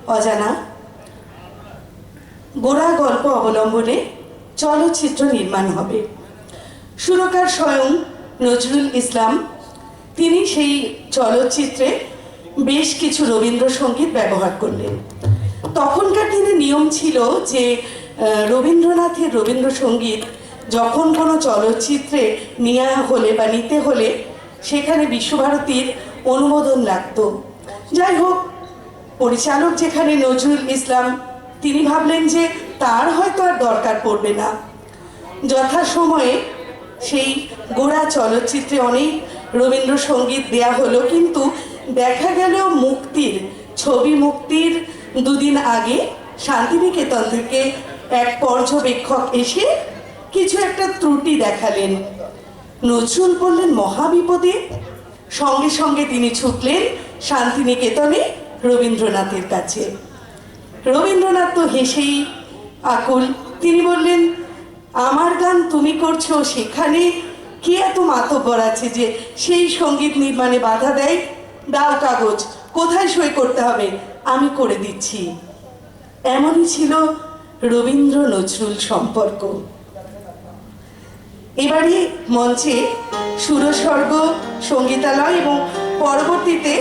অজানা গোড়া গল্প অবলম্বনে চলচ্চিত্র নির্মাণ হবে। সুরকার স্বয়ং নজরুল ইসলাম। তিনি সেই চলচ্চিত্রে বেশ কিছু রবীন্দ্রসঙ্গীত ব্যবহার করলেন। তখনকার দিনে নিয়ম ছিল যে রবীন্দ্রনাথের রবীন্দ্রসঙ্গীত যখন কোনো চলচ্চিত্রে নেওয়া হলে বা নিতে হলে সেখানে বিশ্বভারতীর অনুমোদন লাগতো। যাই হোক, পরিচালক যেখানে নজরুল ইসলাম, তিনি ভাবলেন যে তার হয়তো আর দরকার পড়বে না। যথাসময়ে সেই গোড়া চলচ্চিত্রে অনেক রবীন্দ্রসঙ্গীত দেয়া হলো, কিন্তু দেখা গেল ছবি মুক্তির দুদিন আগে শান্তিনিকেতন থেকে এক পর্যবেক্ষক এসে কিছু একটা ত্রুটি দেখালেন। নজরুল বললেন মহাবিপদে। সঙ্গে সঙ্গে তিনি ছুটলেন শান্তিনিকেতনে রবীন্দ্রনাথের কাছে। রবীন্দ্রনাথ তো হেসেই আকুল। তিনি বললেন, আমার গান তুমি করছো, সেখানে কি এত মাতব্বর আছে যে সেই সঙ্গীত নির্মাণে বাধা দেয়? দাও কাগজ, কোথায় সই করতে হবে, আমি করে দিচ্ছি। এমনই ছিল রবীন্দ্র নজরুল সম্পর্ক। এবারে মঞ্চে সুরস্বর্গ সঙ্গীতালয় এবং পরবর্তীতে